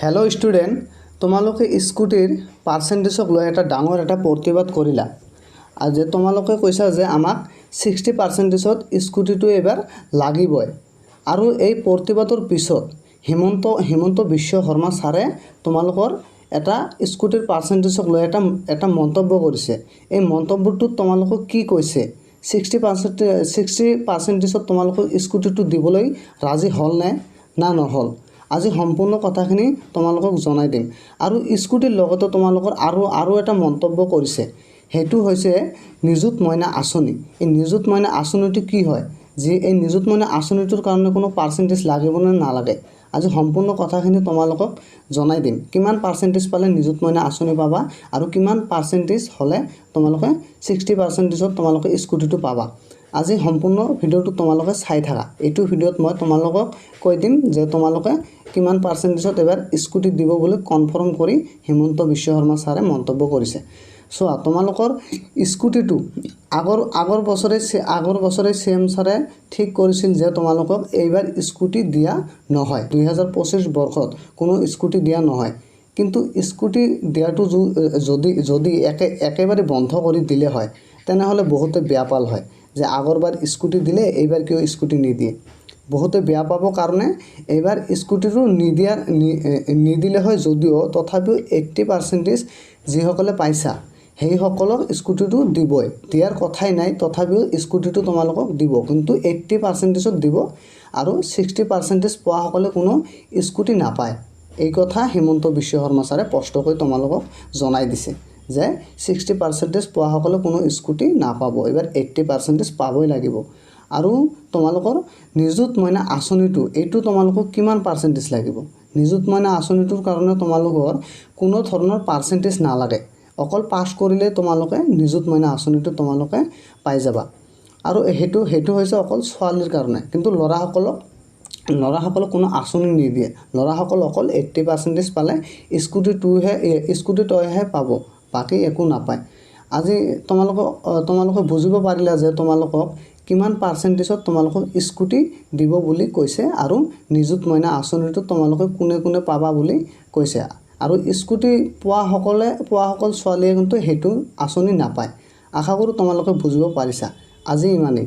Hello student तुम्हालोके स्कूटीर पार्सेंटेजक लै एटा डाঙर एटा प्रतिबाद करिला आज तुम्हालोके কৈছা যে আমাক 60% स्कूटीটো एबार লাগিবই আৰু এই प्रतिबादर पिছত হিমন্ত বিশ্ব শৰ্মা ছাৰে তোমালোকৰ এটা স্কুটিৰ পাৰ্চেন্টেজক লৈ এটা মন্তব্য কৰিছে। এই মন্তব্যটো তোমালোকক কি কৈছে 60% তোমালোকক স্কুটিটো দিবলৈ ৰাজি হল না নহল আজি সম্পূৰ্ণ কথাখিনি তোমালোকক জনাই দিম। আৰু স্কুটিৰ লগতে তোমালোকৰ আৰু এটা মন্তব্য কৰিছে, হেতু হৈছে নিযুত মইনা আঁচনি। এই নিযুত মইনা আঁচনিটো কি হয়, যে এই নিযুত মইনা আঁচনিটোৰ কাৰণে কোনো পাৰ্চেন্টেজ লাগিব নে নালাগে আজি সম্পূৰ্ণ কথাখিনি তোমালোকক জনাই দিম। কিমান পাৰ্চেন্টেজ পালে নিযুত মইনা আঁচনি পাবা আৰু কিমান পাৰ্চেন্টেজ হলে তোমালোকে 60% তোমালোকে স্কুটিটো পাবা। আজি সম্পূৰ্ণ ভিডিওটো তোমালোকে চাই থাকা। এইটো ভিডিওত মই তোমালোকক কৈ দিম যে তোমালোকে কিমান পাৰ্চেন্টেজত এবাৰ স্কুটি দিব বুলি কনফাৰ্ম কৰি হিমন্ত বিশ্ব শৰ্মা ছাৰে মন্তব্য কৰিছে। সো তোমালোকৰ স্কুটিটো আগৰ বছৰে সিএম ছাৰে ঠিক কৰিছিল যে তোমালোকক এইবাৰ স্কুটি দিয়া নহয়, 2025 বৰ্ষত কোনো স্কুটি দিয়া নহয়। কিন্তু স্কুটি দিয়াটো যদি একেবাৰে বন্ধ কৰি দিলে হয় তেনেহলে বহুতে বেয়া পাল হয় যে আগৰবাৰ স্কুটি দিলে এইবাৰ কিয় স্কুটি নিদিয়ে। বহুতে বেয়া পাব কাৰণে এইবাৰ স্কুটিটো নিদিলে হয় যদিও তথাপিও 80% যিসকলে পাইছা সেইসকলক স্কুটিটো দিবই, দিয়াৰ কথাই নাই। তথাপিও স্কুটিটো তোমালোকক দিব, কিন্তু 80% দিব আৰু 60% পোৱাসকলে কোনো স্কুটি নাপায়। এই কথা হিমন্ত বিশ্ব শৰ্মা ছাৰে স্পষ্টকৈ তোমালোকক জনাই দিছে যে 60% পোৱাসকলে কোনো স্কুটি নাপাব, এবাৰ 80% পাবই লাগিব। আৰু তোমালোকৰ নিযুত মইনা আঁচনিটো এইটো তোমালোকক কিমান পাৰ্চেন্টেজ লাগিব। নিযুত মইনা আঁচনিটোৰ কাৰণে তোমালোকৰ কোনো ধৰণৰ পাৰ্চেন্টেজ নালাগে, অকল পাছ কৰিলে তোমালোকে নিযুত মইনা আঁচনিটো তোমালোকে পাই যাবা। আৰু হেতু হৈছে অকল ছোৱালীৰ কাৰণে, কিন্তু ল'ৰাসকলক কোনো আঁচনি নিদিয়ে। ল'ৰাসকল অকল 80% পালে স্কুটিটোহে পাব, বাকী একো নাপায়। আজি তোমালোকে বুজিব পাৰিলা যে তোমালোকক কিমান পাৰ্চেন্টেজত তোমালোকক স্কুটি দিব বুলি কৈছে আৰু নিযুত মইনা আঁচনিটো তোমালোকে কোনে পাবা বুলি কৈছে। আৰু স্কুটি পোৱাসকল ছোৱালীয়ে কিন্তু সেইটো আঁচনি নাপায়। আশা কৰোঁ তোমালোকে বুজিব পাৰিছা। আজি ইমানেই।